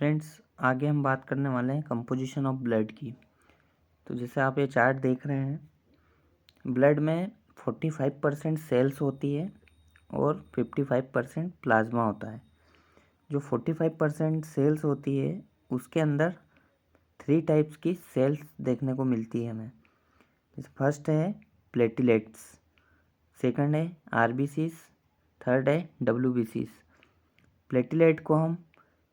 Friends, आगे हम बात करने वाले हैं कंपोजिशन ऑफ ब्लड की। तो जैसे आप ये चार्ट देख रहे हैं, ब्लड में 45% सेल्स होती है और 55% प्लाज्मा होता है। जो 45% सेल्स होती है उसके अंदर 3 टाइप्स की सेल्स देखने को मिलती है हमें। जैसे फर्स्ट है प्लेटिलेट्स, सेकंड है आरबीसीज, थर्ड है डब्ल्यूबीसीज। प्लेटिलेट को हम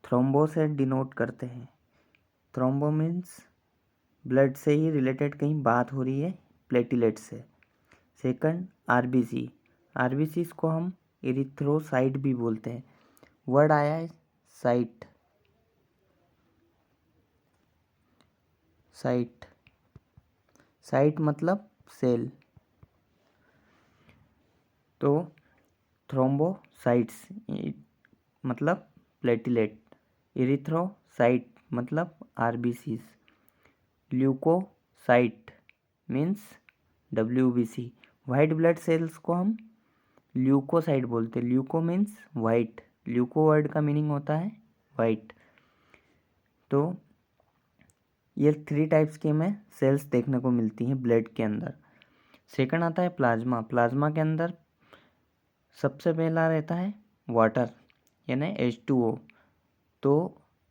थ्रोम्बो से डिनोट करते हैं। थ्रोम्बो मीन्स ब्लड से ही रिलेटेड कहीं बात हो रही है, प्लेटिलेट से। सेकंड आरबीसी, आरबीसीज को हम इरिथ्रोसाइट भी बोलते हैं। वर्ड आया है साइट, साइट साइट मतलब सेल। तो थ्रोम्बोसाइट्स मतलब प्लेटिलेट, इरिथ्रोसाइट मतलब RBCs, leucocyte means WBC. White blood cells को हम ल्यूकोसाइट बोलते हैं। Leuco means white, leuco word का मीनिंग होता है वाइट। तो ये 3 टाइप्स की हमें सेल्स देखने को मिलती हैं ब्लड के अंदर। सेकंड आता है प्लाज्मा। प्लाज्मा के अंदर सबसे पहला रहता है वाटर यानी H2O। तो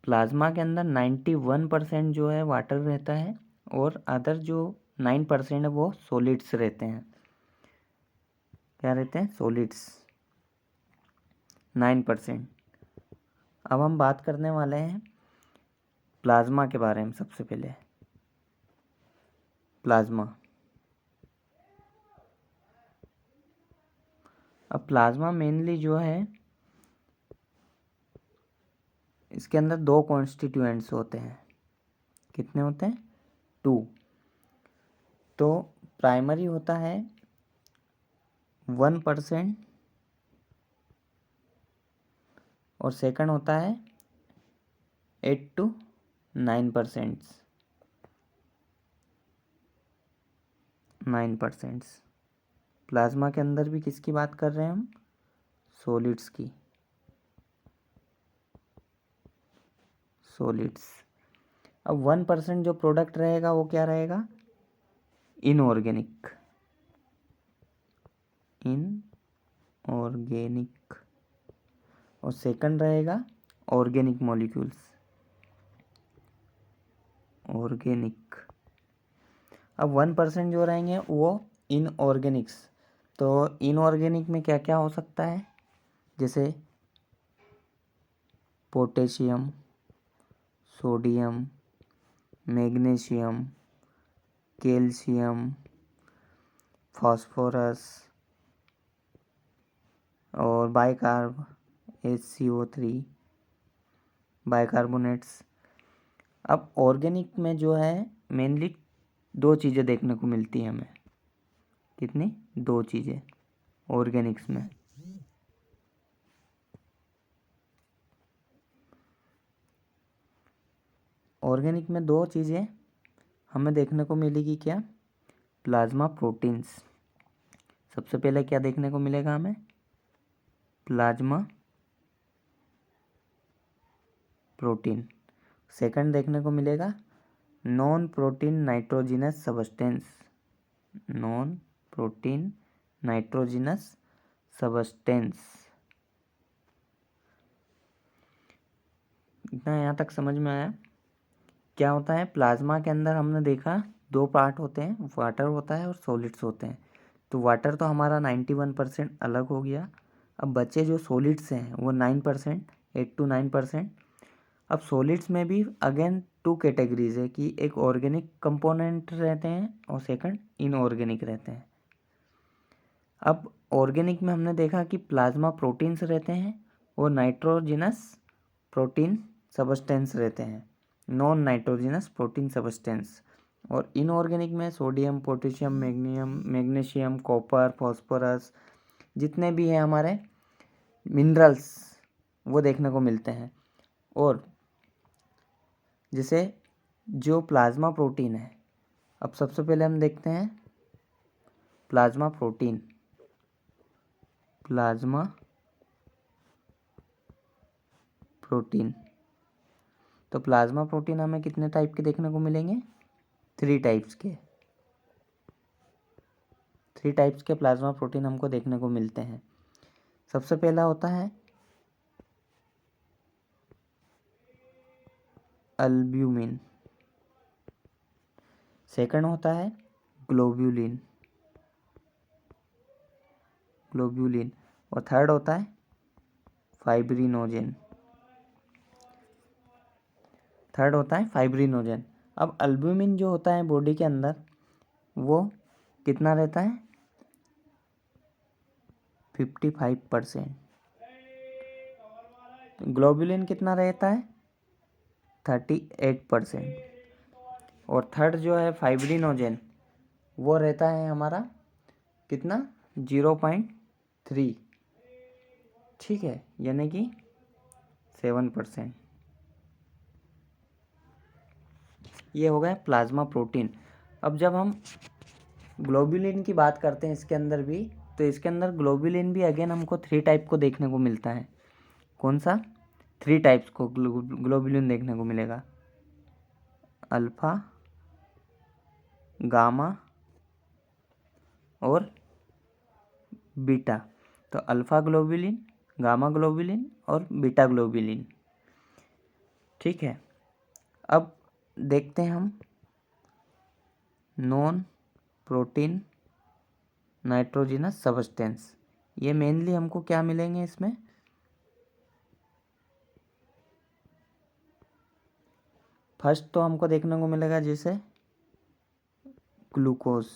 प्लाज्मा के अंदर 91% जो है वाटर रहता है और अदर जो 9% है वो सॉलिड्स रहते हैं। क्या रहते हैं? सॉलिड्स 9%। अब हम बात करने वाले हैं प्लाज्मा के बारे में। सबसे पहले प्लाज्मा। अब प्लाज्मा मेनली जो है, इसके अंदर 2 कॉन्स्टिट्यूएंट्स होते हैं। कितने होते हैं? 2। तो प्राइमरी होता है 1% और सेकंड होता है 8 to 9%। 9%। प्लाज्मा के अंदर भी किसकी बात कर रहे हैं हम? सॉलिड्स की। सॉलिड्स। अब 1% जो प्रोडक्ट रहेगा वो क्या रहेगा? इनऑर्गेनिक। इनऑर्गेनिक। और सेकंड रहेगा ऑर्गेनिक मॉलिक्यूल्स। ऑर्गेनिक। अब 1% जो रहेंगे वो इनऑर्गेनिक्स। तो इनऑर्गेनिक में क्या क्या हो सकता है? जैसे potassium, sodium, magnesium, calcium, phosphorus और बाइकार्ब HCO3, बाइकार्बोनेट्स। अब ऑर्गेनिक में जो है मेनली 2 चीज़ें देखने को मिलती हैं हमें। कितनी? 2 चीज़ें ऑर्गेनिक्स में। ऑर्गेनिक में 2 चीज़ें हमें देखने को मिलेगी। क्या? Plasma proteins. सबसे पहले क्या देखने को मिलेगा हमें? Plasma protein. सेकंड देखने को मिलेगा non protein nitrogenous substance. Non protein nitrogenous substance. इतना यहाँ तक समझ में आया? क्या होता है प्लाज्मा के अंदर? हमने देखा 2 पार्ट होते हैं, वाटर होता है और सॉलिड्स होते हैं। तो वाटर तो हमारा 91% अलग हो गया। अब बचे जो सॉलिड्स हैं वो 9%, 8 to 9%। अब सॉलिड्स में भी अगेन 2 कैटेगरीज है कि एक ऑर्गेनिक कंपोनेंट रहते हैं और सेकंड इनऑर्गेनिक रहते हैं। अब ऑर्गेनिक में हमने देखा कि प्लाज्मा प्रोटीन्स रहते हैं और नाइट्रोजिनस प्रोटीन सबस्टेंस रहते हैं, नॉन नाइट्रोजिनस प्रोटीन सबस्टेंस। और इनऑर्गेनिक में sodium, potassium, magnesium, copper, phosphorus, जितने भी हैं हमारे मिनरल्स वो देखने को मिलते हैं। और जैसे जो प्लाज्मा प्रोटीन है, अब सबसे पहले हम देखते हैं प्लाज्मा प्रोटीन। प्लाज्मा प्रोटीन तो प्लाज्मा प्रोटीन हमें कितने टाइप के देखने को मिलेंगे? 3 टाइप्स के। 3 टाइप्स के प्लाज्मा प्रोटीन हमको देखने को मिलते हैं। सबसे पहला होता है अल्ब्यूमिन, सेकंड होता है ग्लोब्यूलिन, और थर्ड होता है फाइब्रिनोजेन। अब अल्ब्यूमिन जो होता है बॉडी के अंदर वो कितना रहता है? 55%। ग्लोब्यूलिन कितना रहता है? 38%। और थर्ड जो है फाइब्रिनोजेन वो रहता है हमारा कितना? 0.3, ठीक है, यानी कि 7%। ये हो गया प्लाज्मा प्रोटीन। अब जब हम ग्लोब्यूलिन की बात करते हैं इसके अंदर भी, तो इसके अंदर ग्लोब्यूलिन भी अगेन हमको 3 टाइप को देखने को मिलता है। कौन सा? 3 टाइप्स को ग्लोब्यूलिन देखने को मिलेगा, अल्फा, गामा और बीटा। तो अल्फा ग्लोब्यूलिन, गामा ग्लोब्यूलिन और बीटा ग्लोब्यूलिन, ठीक है। अब देखते हैं हम नॉन प्रोटीन नाइट्रोजिनस सब्सटेंस। ये मेनली हमको क्या मिलेंगे इसमें? फर्स्ट तो हमको देखने को मिलेगा जैसे ग्लूकोज,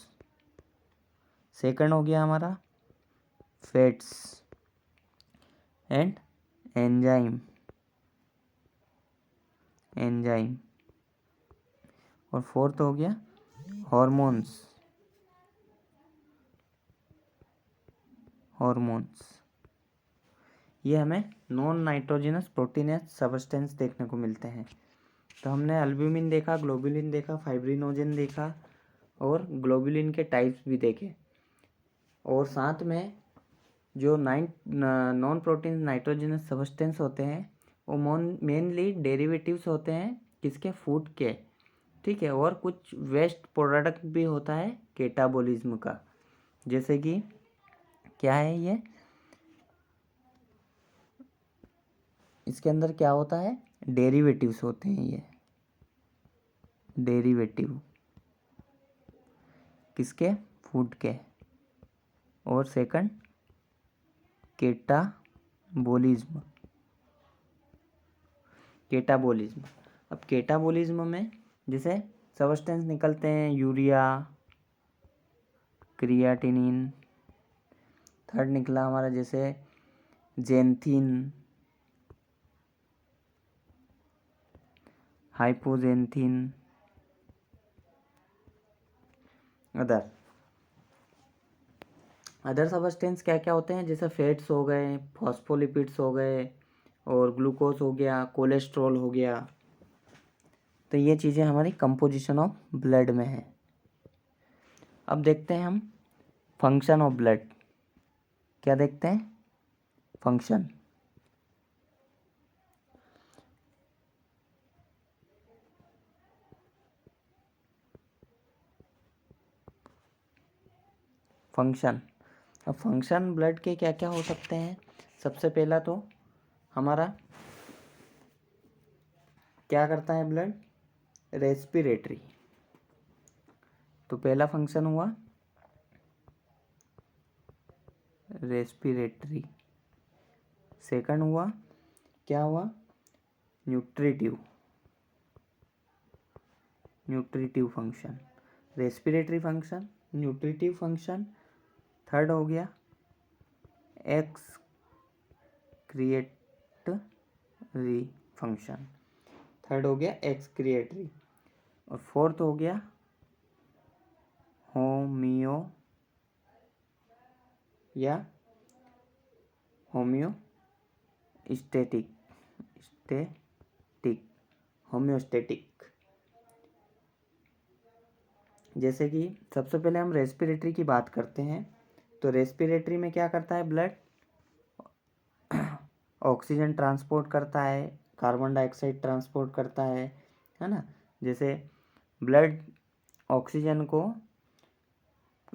सेकंड हो गया हमारा फैट्स एंड एंजाइम, और फोर्थ हो गया हॉर्मोन्स। ये हमें नॉन नाइट्रोजिनस प्रोटीनस सब्सटेंस देखने को मिलते हैं। तो हमने अल्ब्यूमिन देखा, ग्लोब्यूलिन देखा, फाइब्रिनोजेन देखा और ग्लोब्यूलिन के टाइप्स भी देखे। और साथ में जो नॉन प्रोटीन नाइट्रोजिनस सब्सटेंस होते हैं वो मेनली डेरिवेटिव्स होते हैं किसके? फूड के, ठीक है। और कुछ वेस्ट प्रोडक्ट भी होता है कैटाबॉलिज्म का, जैसे कि क्या है ये? इसके अंदर क्या होता है? डेरिवेटिव्स होते हैं ये, डेरिवेटिव किसके? फूड के। और सेकंड कैटाबॉलिज्म। अब कैटाबॉलिज्म में जैसे सब्सटेंस निकलते हैं यूरिया, क्रिएटिनिन, थर्ड निकला हमारा जैसे जेंथिन, हाइपोजेंथिन, अदर सब्सटेंस क्या क्या होते हैं? जैसे फैट्स हो गए, फॉस्फोलिपिड्स हो गए और ग्लूकोज हो गया, कोलेस्ट्रॉल हो गया। तो ये चीज़ें हमारी कंपोजिशन ऑफ ब्लड में है। अब देखते हैं हम फंक्शन ऑफ ब्लड। क्या देखते हैं? फंक्शन अब फंक्शन ब्लड के क्या क्या हो सकते हैं? सबसे पहला तो हमारा क्या करता है ब्लड? रेस्पिरेटरी। तो पहला फंक्शन हुआ रेस्पिरेटरी। सेकंड हुआ क्या हुआ? Nutritive function. Respiratory function, nutritive function, third हो गया एक्सक्रिएटरी फंक्शन। और फोर्थ हो गया होम्योस्टेटिक। जैसे कि सबसे पहले हम रेस्पिरेटरी की बात करते हैं, तो रेस्पिरेटरी में क्या करता है? ब्लड ऑक्सीजन ट्रांसपोर्ट करता है कार्बन डाइऑक्साइड ट्रांसपोर्ट करता है ना। जैसे ब्लड ऑक्सीजन को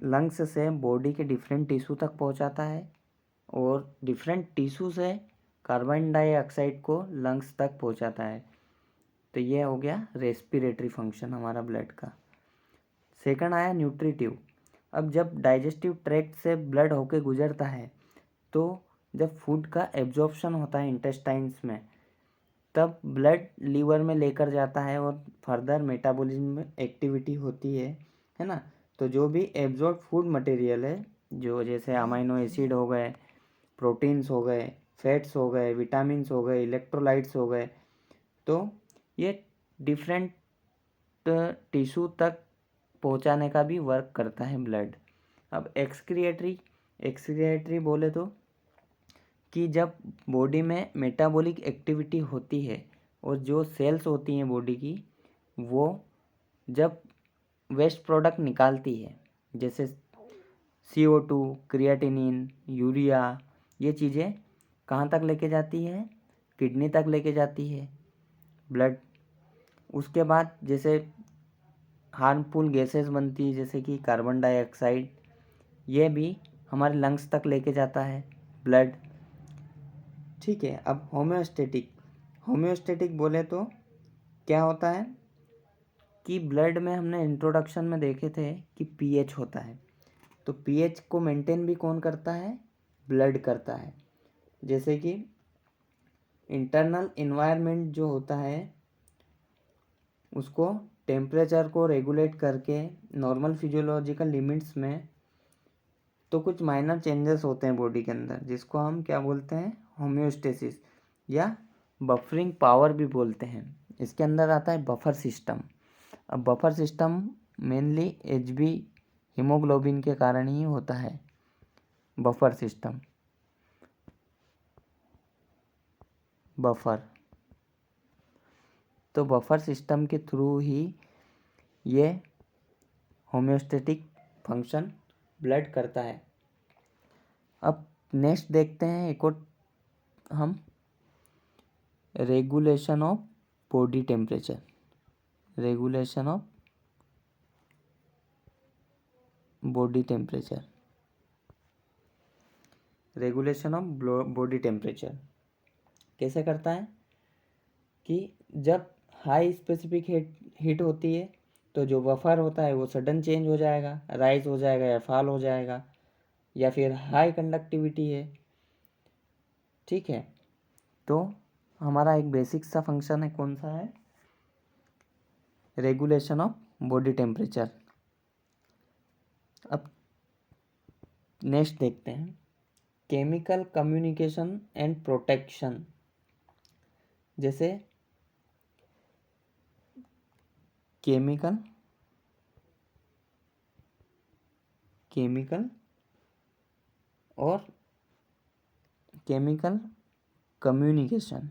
लंग्स से बॉडी के डिफरेंट टिश्यू तक पहुंचाता है और डिफरेंट टिश्यू से कार्बन डाइऑक्साइड को लंग्स तक पहुंचाता है। तो ये हो गया रेस्पिरेटरी फंक्शन हमारा ब्लड का। सेकंड आया न्यूट्रिटिव। अब जब डाइजेस्टिव ट्रैक्ट से ब्लड होके गुजरता है तो जब फूड का एब्जॉर्प्शन होता है इंटेस्टाइन्स में, तब ब्लड लीवर में लेकर जाता है और फर्दर मेटाबॉलिज्म एक्टिविटी होती है ना। तो जो भी एब्जॉर्ब फूड मटेरियल है, जो जैसे अमाइनो एसिड हो गए, प्रोटीन्स हो गए, फैट्स हो गए, विटामिन्स हो गए, इलेक्ट्रोलाइट्स हो गए, तो ये डिफरेंट टिश्यू तक पहुंचाने का भी वर्क करता है ब्लड। अब एक्सक्रिएटरी बोले तो कि जब बॉडी में मेटाबॉलिक एक्टिविटी होती है और जो सेल्स होती हैं बॉडी की, वो जब वेस्ट प्रोडक्ट निकालती है, जैसे CO2, क्रिएटिनिन, यूरिया, ये चीज़ें कहाँ तक लेके जाती है? किडनी तक लेके जाती है ब्लड। उसके बाद जैसे हार्मफुल गैसेस बनती है जैसे कि कार्बन डाइऑक्साइड, ये भी हमारे लंग्स तक लेके जाता है ब्लड। ठीक है। अब होम्योस्टेटिक बोले तो क्या होता है कि ब्लड में हमने इंट्रोडक्शन में देखे थे कि pH होता है, तो pH को मेंटेन भी कौन करता है? ब्लड करता है। जैसे कि इंटरनल इन्वायरमेंट जो होता है उसको टेम्परेचर को रेगुलेट करके नॉर्मल फिजियोलॉजिकल लिमिट्स में, तो कुछ माइनर चेंजेस होते हैं बॉडी के अंदर जिसको हम क्या बोलते हैं? होम्योस्टेसिस या बफरिंग पावर भी बोलते हैं। इसके अंदर आता है बफर सिस्टम। अब buffer system mainly HB haemoglobin के कारण ही होता है बफर सिस्टम। तो बफर सिस्टम के थ्रू ही ये होम्योस्टेटिक फंक्शन ब्लड करता है। अब नेक्स्ट देखते हैं एक और हम, regulation of body temperature. Regulation of body temperature कैसे करता है कि जब हाई स्पेसिफिक हीट होती है तो जो बफर होता है वो सडन चेंज हो जाएगा, राइज हो जाएगा या फॉल हो जाएगा, या फिर हाई कंडक्टिविटी है। ठीक है। तो हमारा एक बेसिक सा फंक्शन है, कौन सा है? Regulation of body temperature. अब नेक्स्ट देखते हैं केमिकल कम्युनिकेशन एंड प्रोटेक्शन। जैसे केमिकल और केमिकल कम्युनिकेशन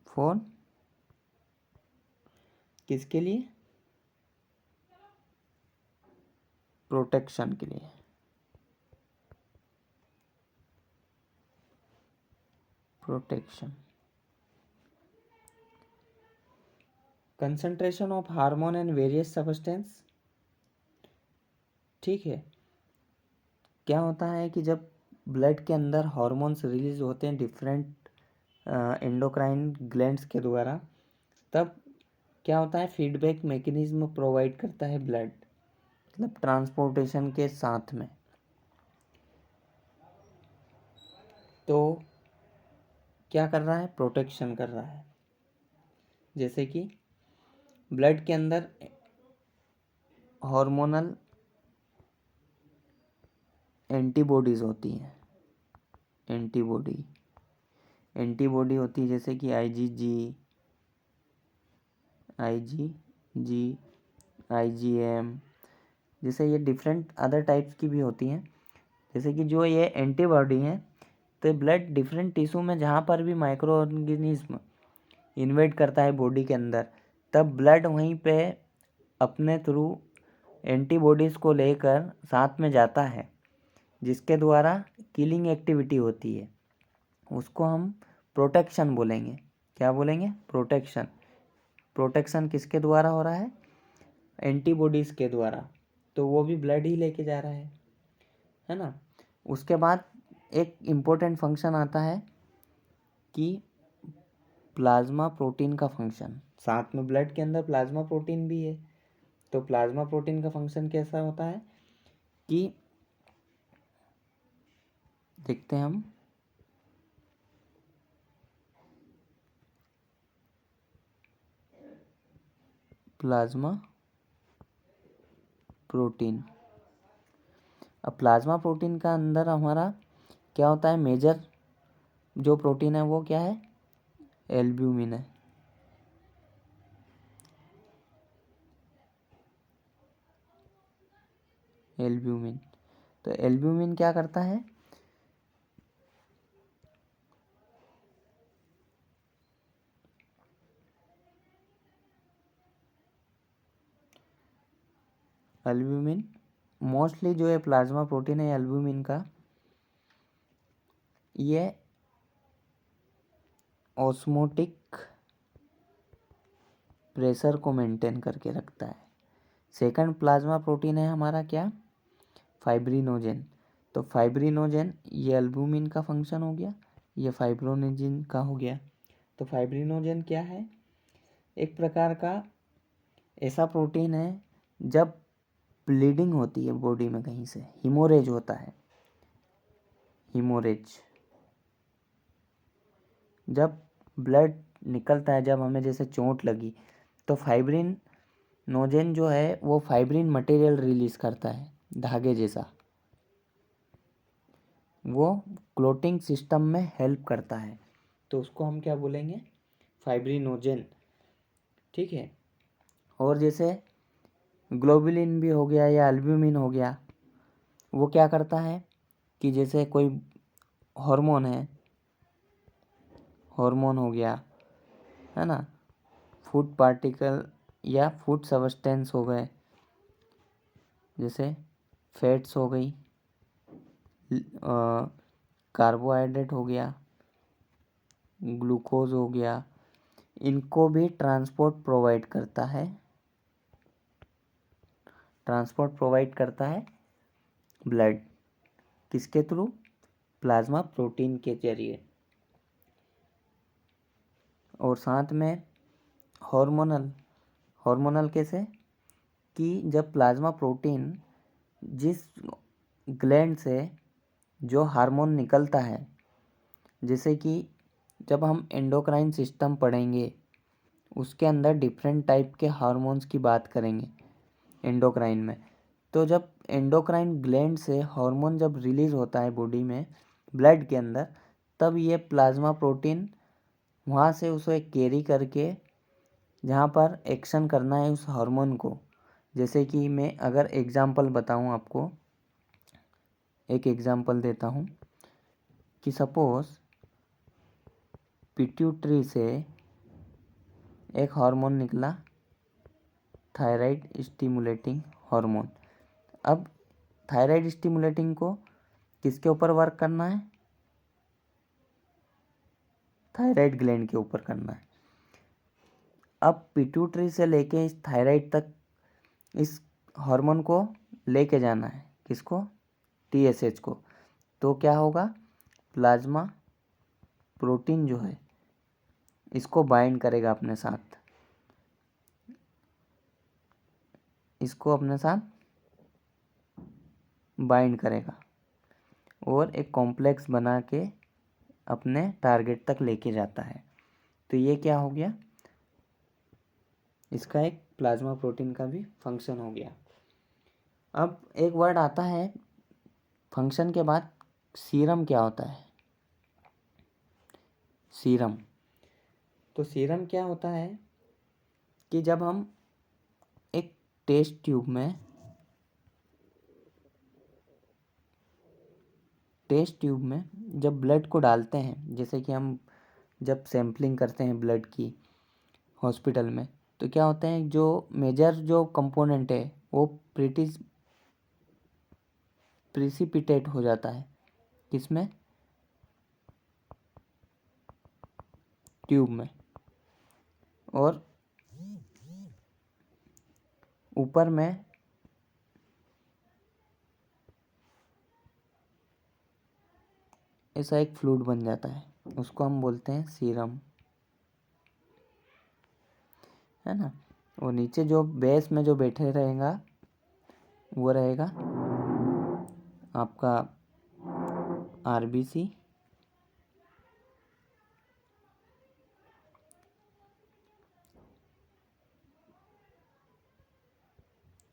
फॉर किसके लिए? प्रोटेक्शन के लिए। Protection, concentration of hormone and various substance. ठीक है। क्या होता है कि जब ब्लड के अंदर हार्मोन्स रिलीज होते हैं डिफरेंट एंडोक्राइन ग्लैंड्स के द्वारा, तब क्या होता है? फीडबैक मैकेनिज्म प्रोवाइड करता है ब्लड, मतलब ट्रांसपोर्टेशन के साथ में। तो क्या कर रहा है? प्रोटेक्शन कर रहा है। जैसे कि ब्लड के अंदर हार्मोनल एंटीबॉडीज होती हैं। एंटीबॉडी होती है जैसे कि IgM, जैसे ये डिफरेंट अदर टाइप्स की भी होती हैं। जैसे कि जो ये एंटीबॉडी हैं, तो ब्लड डिफरेंट टिश्यू में जहाँ पर भी माइक्रो ऑर्गेनिज्म इन्वेड करता है बॉडी के अंदर, तब ब्लड वहीं पे अपने थ्रू एंटीबॉडीज़ को लेकर साथ में जाता है, जिसके द्वारा किलिंग एक्टिविटी होती है। उसको हम प्रोटेक्शन बोलेंगे। क्या बोलेंगे? प्रोटेक्शन। प्रोटेक्शन किसके द्वारा हो रहा है? एंटीबॉडीज़ के द्वारा। तो वो भी ब्लड ही लेके जा रहा है ना। उसके बाद एक इम्पोर्टेंट फंक्शन आता है कि प्लाज्मा प्रोटीन का फंक्शन। साथ में ब्लड के अंदर प्लाज्मा प्रोटीन भी है। तो प्लाज्मा प्रोटीन का फंक्शन कैसा होता है कि देखते हैं हम। Plasma protein. अब प्लाज्मा प्रोटीन का अंदर हमारा क्या होता है? मेजर जो प्रोटीन है वो क्या है? एल्ब्यूमिन है। एल्ब्यूमिन। तो एल्ब्यूमिन क्या करता है? एल्ब्यूमिन मोस्टली जो है प्लाज्मा प्रोटीन है एल्ब्यूमिन का, ये ऑस्मोटिक प्रेशर को मेंटेन करके रखता है। सेकंड प्लाज्मा प्रोटीन है हमारा क्या? फाइब्रिनोजेन। तो फाइब्रिनोजेन ये एल्ब्यूमिन का फंक्शन हो गया, ये फाइब्रिनोजेन का हो गया। तो फाइब्रिनोजेन क्या है? एक प्रकार का ऐसा प्रोटीन है जब ब्लीडिंग होती है बॉडी में, कहीं से हिमोरेज होता है, हिमोरेज जब ब्लड निकलता है, जब हमें जैसे चोट लगी तो फाइब्रिन नोजेन जो है वो फाइब्रिन मटेरियल रिलीज करता है, धागे जैसा। वो क्लोटिंग सिस्टम में हेल्प करता है, तो उसको हम क्या बोलेंगे? फाइब्रिनोजेन। ठीक है। और जैसे ग्लोबुलिन भी हो गया या एल्ब्यूमिन हो गया, वो क्या करता है कि जैसे कोई हार्मोन है, हार्मोन हो गया, है ना, फूड पार्टिकल या फूड सब्सटेंस हो गए, जैसे फैट्स हो गई, कार्बोहाइड्रेट हो गया, ग्लूकोज हो गया, इनको भी ट्रांसपोर्ट प्रोवाइड करता है। ट्रांसपोर्ट प्रोवाइड करता है ब्लड, किसके थ्रू? प्लाज्मा प्रोटीन के जरिए। और साथ में हार्मोनल। हार्मोनल कैसे? कि जब प्लाज्मा प्रोटीन जिस ग्लैंड से जो हार्मोन निकलता है, जैसे कि जब हम एंडोक्राइन सिस्टम पढ़ेंगे उसके अंदर डिफरेंट टाइप के हार्मोन्स की बात करेंगे एंडोक्राइन में। तो जब एंडोक्राइन ग्लैंड से हार्मोन जब रिलीज होता है बॉडी में, ब्लड के अंदर, तब ये प्लाज्मा प्रोटीन वहाँ से उसे कैरी करके जहाँ पर एक्शन करना है उस हार्मोन को। जैसे कि मैं अगर एग्जांपल बताऊँ आपको, एक एग्जांपल देता हूँ कि सपोज पिट्यूटरी से एक हार्मोन निकला, थायराइड स्टिमुलेटिंग हार्मोन। अब थायराइड स्टिमुलेटिंग को किसके ऊपर वर्क करना है? थायराइड ग्लैंड के ऊपर करना है। अब पिट्यूटरी से लेके इस थायराइड तक इस हार्मोन को लेके जाना है, किसको? TSH को। तो क्या होगा? प्लाज्मा प्रोटीन जो है इसको बाइंड करेगा अपने साथ, इसको अपने साथ बाइंड करेगा और एक कॉम्प्लेक्स बना के अपने टारगेट तक लेके जाता है। तो ये क्या हो गया? इसका एक प्लाज्मा प्रोटीन का भी फंक्शन हो गया। अब एक वर्ड आता है फंक्शन के बाद, सीरम क्या होता है? सीरम। तो सीरम क्या होता है कि जब हम एक टेस्ट ट्यूब में जब ब्लड को डालते हैं, जैसे कि हम जब सैम्पलिंग करते हैं ब्लड की हॉस्पिटल में, तो क्या होते हैं, जो मेजर जो कंपोनेंट है वो प्रिसिपिटेट हो जाता है, किसमें? ट्यूब में, और ऊपर में ऐसा एक फ्लूइड बन जाता है, उसको हम बोलते हैं सीरम, है ना। और नीचे जो बेस में जो बैठे रहेगा वो रहेगा आपका आरबीसी,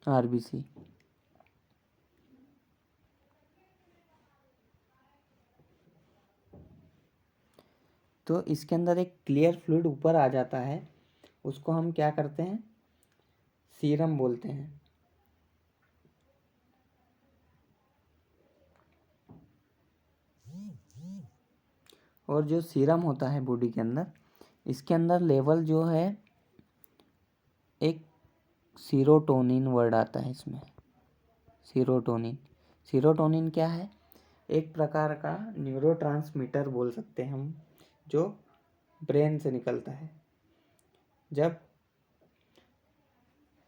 आरबीसी। तो इसके अंदर एक क्लियर फ्लूइड ऊपर आ जाता है, उसको हम क्या करते हैं, सीरम बोलते हैं। और जो सीरम होता है बॉडी के अंदर, इसके अंदर लेवल जो है, एक सीरोटोनिन वर्ड आता है इसमें, सीरोटोनिन। सीरोटोनिन क्या है, एक प्रकार का न्यूरोट्रांसमीटर बोल सकते हैं हम, जो ब्रेन से निकलता है। जब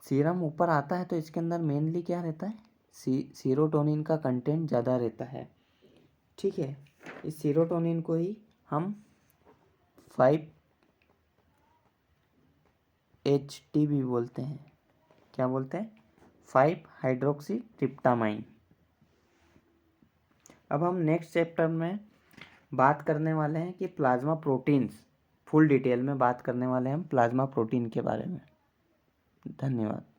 सीरम ऊपर आता है तो इसके अंदर मेनली क्या रहता है, सीरोटोनिन का कंटेंट ज़्यादा रहता है, ठीक है। इस सीरोटोनिन को ही हम 5-HT भी बोलते हैं। क्या बोलते हैं, 5 हाइड्रोक्सी ट्रिप्टामाइन। अब हम नेक्स्ट चैप्टर में बात करने वाले हैं कि प्लाज्मा प्रोटीन्स, फुल डिटेल में बात करने वाले हैं हम प्लाज्मा प्रोटीन के बारे में। धन्यवाद।